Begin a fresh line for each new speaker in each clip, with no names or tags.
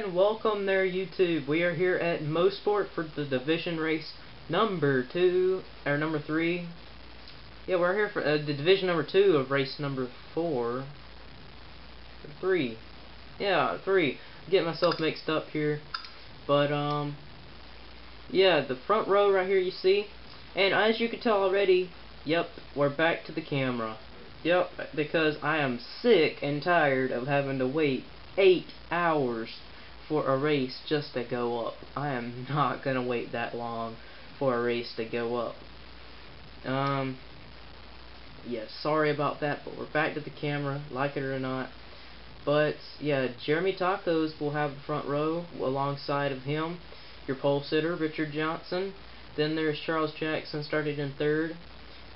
And welcome there, YouTube. We are here at Mosport for the division race number 2 or number 3. Yeah, we're here for the division number 2 of race number 4. 3. Yeah, 3. I'm getting myself mixed up here, but yeah, the front row right here you see, and as you can tell already, yep, we're back to the camera. Yep, because I am sick and tired of having to wait 8 hours for a race just to go up. I am not gonna wait that long for a race to go up. Yeah, sorry about that, but we're back to the camera, like it or not. But yeah, Jeremy Tacos will have the front row alongside of him. Your pole sitter, Richard Johnson. Then there's Charles Jackson started in 3rd.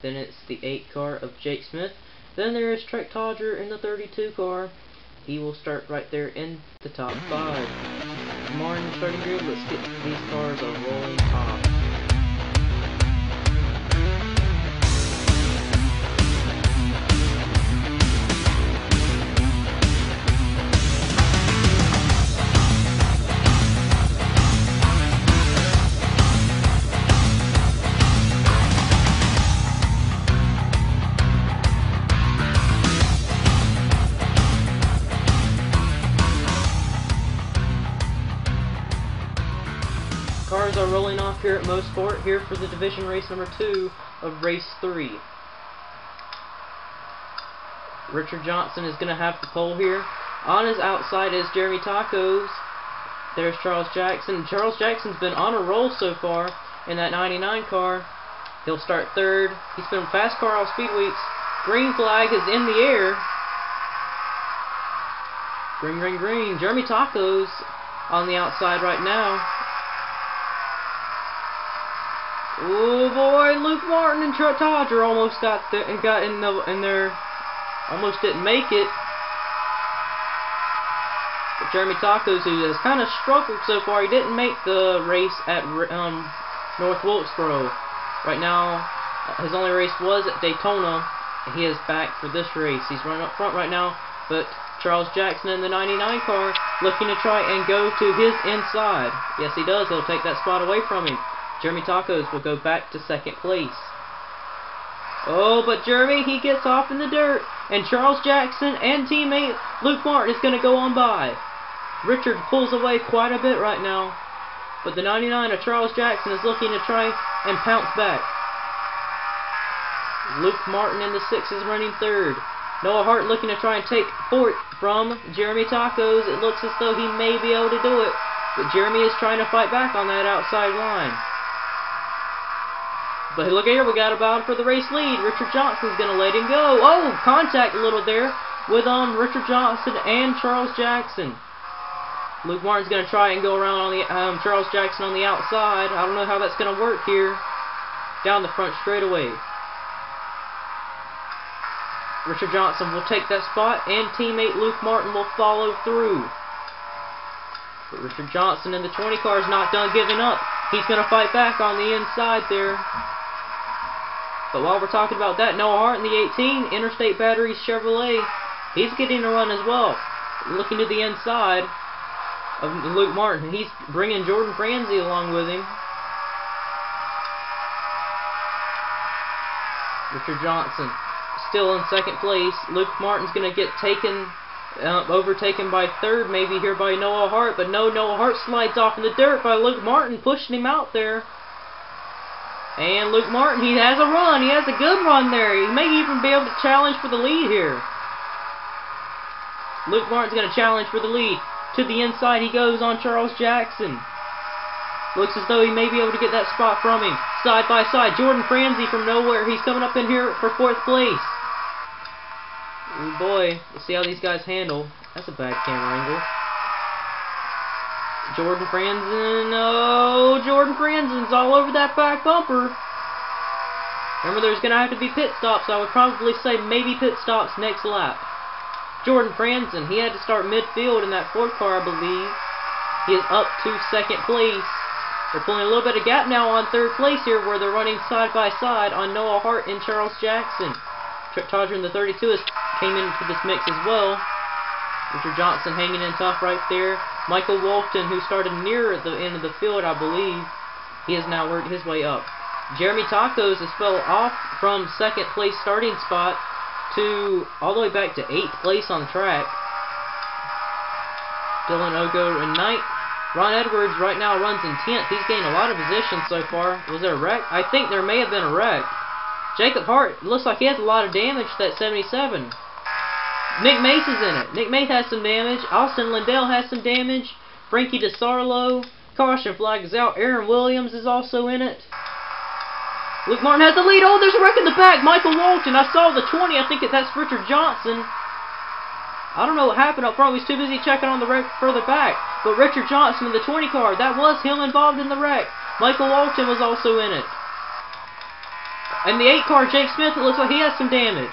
Then it's the 8 car of Jake Smith. Then there is Trek Todger in the 32 car. He will start right there in the top 5. Martin starting grid. Let's get these cars a rolling off. Cars are rolling off here at Mosport, here for the division race number 2 of race 3. Richard Johnson is going to have the pole here. On his outside is Jeremy Tacos. There's Charles Jackson. Charles Jackson's been on a roll so far in that 99 car. He'll start 3rd. He's been fast car all speed weeks. Green flag is in the air. Green, green, green. Jeremy Tacos on the outside right now. Oh boy, Luke Martin and Trek Todger almost got in there, almost didn't make it. But Jeremy Tacos, who has kind of struggled so far, he didn't make the race at North Wilkesboro. Right now, his only race was at Daytona, and he is back for this race. He's running up front right now, but Charles Jackson in the 99 car looking to try and go to his inside. Yes, he does. He'll take that spot away from him. Jeremy Tacos will go back to 2nd place. Oh, but Jeremy, he gets off in the dirt. And Charles Jackson and teammate Luke Martin is going to go on by. Richard pulls away quite a bit right now. But the 99 of Charles Jackson is looking to try and pounce back. Luke Martin in the 6 is running 3rd. Noah Hart looking to try and take 4th from Jeremy Tacos. It looks as though he may be able to do it. But Jeremy is trying to fight back on that outside line. But look here, we got a battle for the race lead. Richard Johnson's going to let him go. Oh, contact a little there with Richard Johnson and Charles Jackson. Luke Martin's going to try and go around on the Charles Jackson on the outside. I don't know how that's going to work here. Down the front straightaway. Richard Johnson will take that spot, and teammate Luke Martin will follow through. But Richard Johnson in the 20 car is not done giving up. He's going to fight back on the inside there. But while we're talking about that, Noah Hart in the 18, Interstate Batteries Chevrolet, he's getting a run as well. Looking to the inside of Luke Martin. He's bringing Jordan Franzi along with him. Richard Johnson still in 2nd place. Luke Martin's going to get overtaken by 3rd, maybe here by Noah Hart. But no, Noah Hart slides off in the dirt by Luke Martin, pushing him out there. And Luke Martin, he has a run. He has a good run there. He may even be able to challenge for the lead here. Luke Martin's going to challenge for the lead. To the inside he goes on Charles Jackson. Looks as though he may be able to get that spot from him. Side by side, Jordan Franzi from nowhere. He's coming up in here for 4th place. Oh boy, let's see how these guys handle. That's a bad camera angle. Jordan Franzen, oh, Jordan Franzen's all over that back bumper. Remember, there's going to have to be pit stops. I would probably say maybe pit stops next lap. Jordan Franzen, he had to start midfield in that 4th car, I believe. He is up to 2nd place. They're pulling a little bit of gap now on 3rd place here, where they're running side by side on Noah Hart and Charles Jackson. Trek Todger in the 32 came into this mix as well. Richard Johnson hanging in tough right there. Michael Walton, who started near the end of the field, I believe, he has now worked his way up. Jeremy Tacos has fell off from second place starting spot to all the way back to 8th place on the track. Dylan Ogo in 9th. Ron Edwards right now runs in 10th. He's gained a lot of position so far. Was there a wreck? I think there may have been a wreck. Jacob Hart looks like he has a lot of damage to that 77. Nick Mace is in it. Nick Mace has some damage. Austin Lindell has some damage. Frankie DeSarlo. Caution flag is out. Aaron Williams is also in it. Luke Martin has the lead. Oh, there's a wreck in the back. Michael Walton. I saw the 20. I think that's Richard Johnson. I don't know what happened up front. He was too busy checking on the wreck further back. But Richard Johnson in the 20 car, that was him involved in the wreck. Michael Walton was also in it. And the 8 car, Jake Smith, it looks like he has some damage.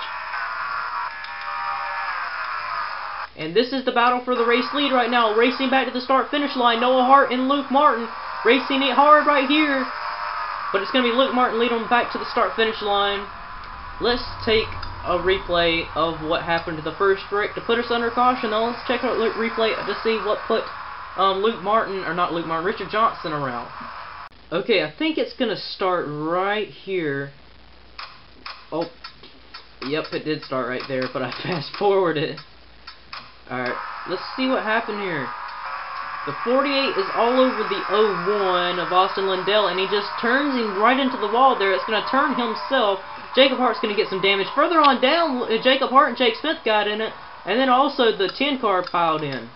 And this is the battle for the race lead right now. Racing back to the start-finish line. Noah Hart and Luke Martin racing it hard right here. But it's going to be Luke Martin leading them back to the start-finish line. Let's take a replay of what happened to the first wreck to put us under caution. Now let's check out the replay to see what put Richard Johnson around. Okay, I think it's going to start right here. Oh, yep, it did start right there, but I fast-forwarded. Alright, let's see what happened here. The 48 is all over the 01 of Austin Lindell, and he just turns him right into the wall there. It's going to turn himself. Jacob Hart's going to get some damage. Further on down, Jacob Hart and Jake Smith got in it, and then also the 10 car piled in.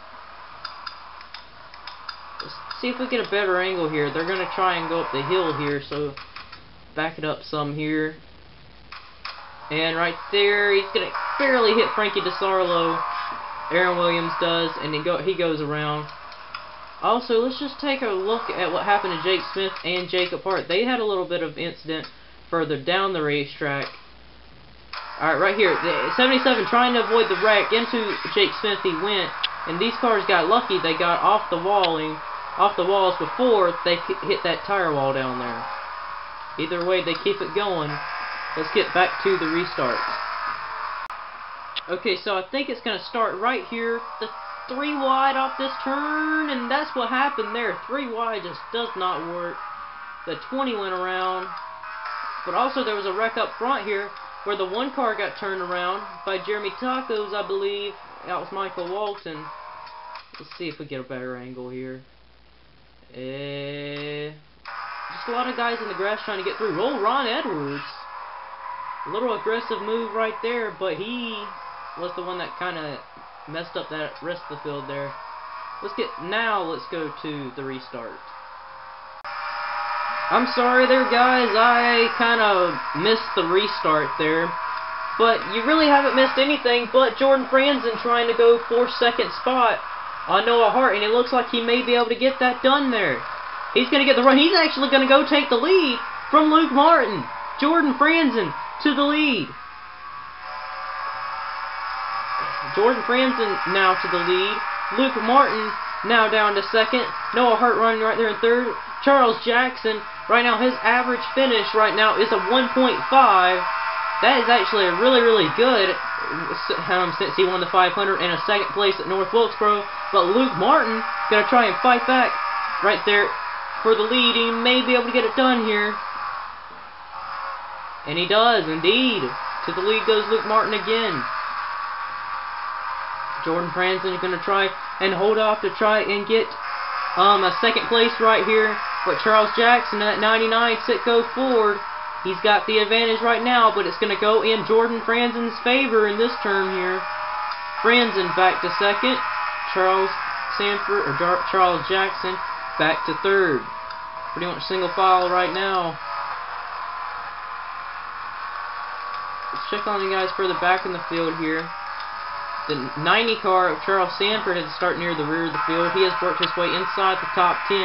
Let's see if we get a better angle here. They're going to try and go up the hill here, so back it up some here. And right there, he's going to barely hit Frankie DeSarlo. Aaron Williams does, and he goes around. Also, let's just take a look at what happened to Jake Smith and Jacob Hart. They had a little bit of incident further down the racetrack. Alright, right here, the 77 trying to avoid the wreck. Into Jake Smith he went, and these cars got lucky. They got off the walls before they hit that tire wall down there. Either way, they keep it going. Let's get back to the restart. Okay, so I think it's going to start right here. The 3 wide off this turn, and that's what happened there. 3 wide just does not work. The 20 went around. But also there was a wreck up front here where the 1 car got turned around by Jeremy Tacos, I believe. That was Michael Walton. Let's see if we get a better angle here. Just a lot of guys in the grass trying to get through. Roll Ron Edwards. A little aggressive move right there, but he was the one that kind of messed up that rest of the field there. Let's go to the restart. I'm sorry there, guys. I kind of missed the restart there. But you really haven't missed anything but Jordan Franzen trying to go for 2nd spot on Noah Hart. And it looks like he may be able to get that done there. He's going to get the run. He's actually going to go take the lead from Luke Martin. Jordan Franzen to the lead. Jordan Franzen now to the lead. Luke Martin now down to 2nd. Noah Hart running right there in 3rd. Charles Jackson, right now his average finish right now is a 1.5. That is actually a really, really good since he won the 500 and a 2nd place at North Wilkesboro. But Luke Martin going to try and fight back right there for the lead. He may be able to get it done here. And he does, indeed. To the lead goes Luke Martin again. Jordan Franzen is going to try and hold off to try and get a 2nd place right here. But Charles Jackson at 99, Sitco Ford, he's got the advantage right now, but it's going to go in Jordan Franzen's favor in this turn here. Franzen back to 2nd. Charles Jackson back to 3rd. Pretty much single file right now. Let's check on you guys further back in the field here. The 90 car of Charles Sanford had to start near the rear of the field. He has worked his way inside the top 10.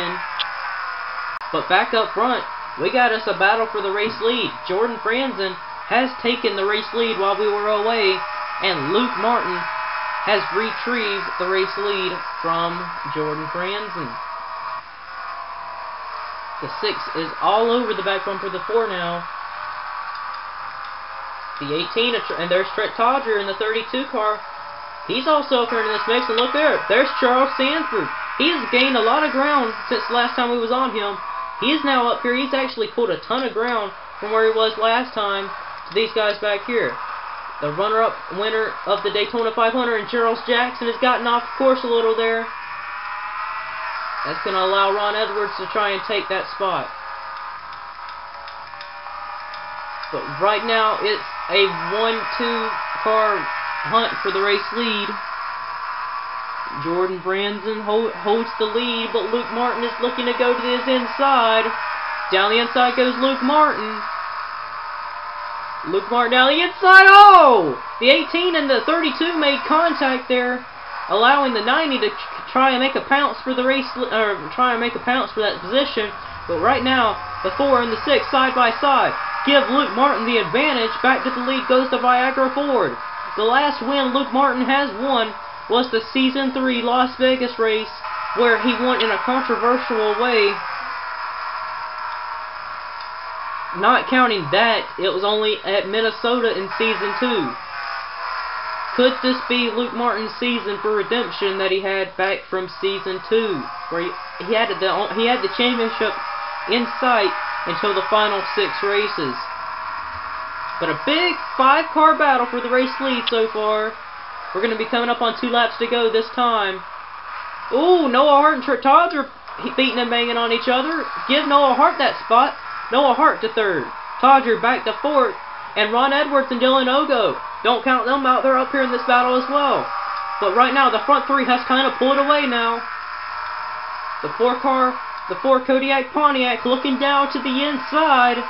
But back up front, we got us a battle for the race lead. Jordan Franzen has taken the race lead while we were away, and Luke Martin has retrieved the race lead from Jordan Franzen. The 6 is all over the back bumper of the 4 now. The 18, and there's Trent Todger in the 32 car. He's also up here in this mix, and look there. There's Charles Sanford. He has gained a lot of ground since the last time we was on him. He is now up here. He's actually pulled a ton of ground from where he was last time to these guys back here. The runner-up winner of the Daytona 500 and Charles Jackson has gotten off course a little there. That's going to allow Ron Edwards to try and take that spot. But right now, it's a 1-2 car hunt for the race lead. Jordan Franzen holds the lead, but Luke Martin is looking to go to his inside. Down the inside goes Luke Martin. Luke Martin down the inside. Oh! The 18 and the 32 made contact there, allowing the 90 to try and make a pounce for the race, or try and make a pounce for that position. But right now, the 4 and the 6 side by side give Luke Martin the advantage. Back to the lead goes the Viagra Ford. The last win Luke Martin has won was the Season 3 Las Vegas race, where he won in a controversial way. Not counting that, it was only at Minnesota in Season 2. Could this be Luke Martin's season for redemption that he had back from Season 2, where he had the championship in sight until the final 6 races? But a big 5-car battle for the race lead so far. We're going to be coming up on 2 laps to go this time. Ooh, Noah Hart and Trent Todd are beating and banging on each other. Give Noah Hart that spot. Noah Hart to 3rd. Todger back to 4th. And Ron Edwards and Dylan Ogo. Don't count them out. They're up here in this battle as well. But right now, the front 3 has kind of pulled away now. The 4 Kodiak Pontiac looking down to the inside.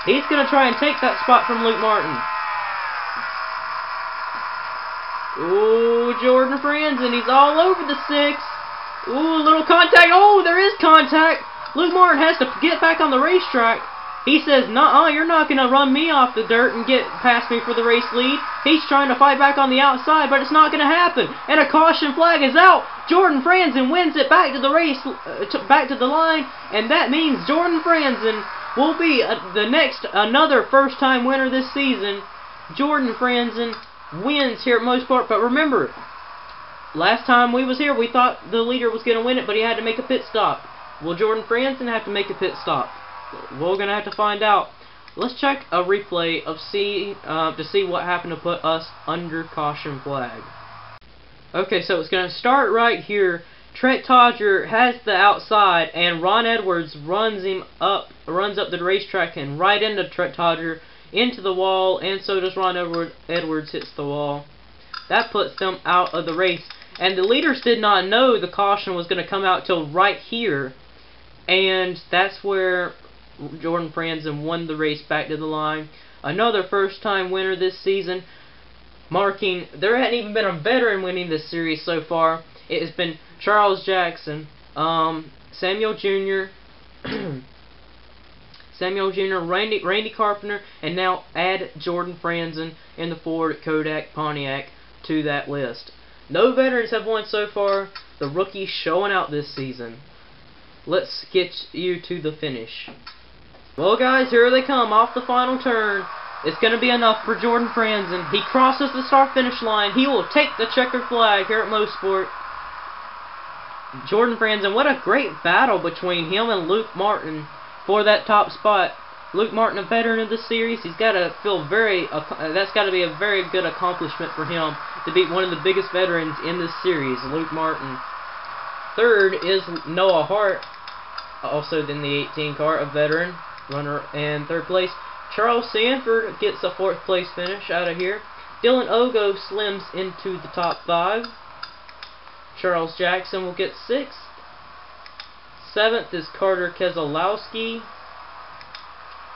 He's going to try and take that spot from Luke Martin. Ooh, Jordan Franzen, he's all over the 6. Ooh, little contact. Oh, there is contact. Luke Martin has to get back on the racetrack. He says, "Nuh-uh, you're not going to run me off the dirt and get past me for the race lead." He's trying to fight back on the outside, but it's not going to happen. And a caution flag is out. Jordan Franzen wins it back to the race, back to the line, and that means Jordan Franzen will be another first-time winner this season. Jordan Franzen wins here at Mosport. But remember, last time we was here, we thought the leader was going to win it, but he had to make a pit stop. Will Jordan Franzen have to make a pit stop? We're going to have to find out. Let's check a replay to see what happened to put us under caution flag. Okay, so it's going to start right here. Trent Todger has the outside, and Ron Edwards runs up the racetrack and right into Trent Todger, into the wall, and so does Ron Edwards hits the wall. That puts them out of the race. And the leaders did not know the caution was going to come out till right here. And that's where Jordan Franzen won the race back to the line. Another first-time winner this season, marking, there hadn't even been a veteran winning this series so far. It has been Charles Jackson, Samuel Jr., Randy Carpenter, and now add Jordan Franzen in the Ford Kodak Pontiac to that list. No veterans have won so far. The rookies showing out this season. Let's get you to the finish. Well, guys, here they come off the final turn. It's going to be enough for Jordan Franzen. He crosses the start-finish line. He will take the checkered flag here at Mosport. Jordan Franzen, what a great battle between him and Luke Martin for that top spot. Luke Martin, a veteran of this series, he's got to feel that's got to be a very good accomplishment for him to beat one of the biggest veterans in this series, Luke Martin. 3rd is Noah Hart, also in the 18 car, a veteran runner. And 3rd place, Charles Sanford gets a 4th place finish out of here. Dylan Ogo slims into the top 5. Charles Jackson will get 6th. 7th is Carter Keselowski.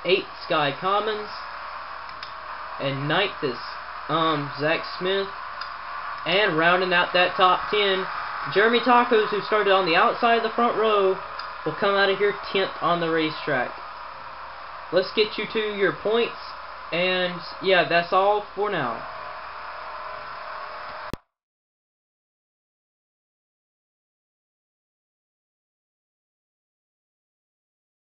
8th, Sky Commons. And 9th is Zach Smith. And rounding out that top 10, Jeremy Tacos, who started on the outside of the front row, will come out of here 10th on the racetrack. Let's get you to your points. And yeah, that's all for now.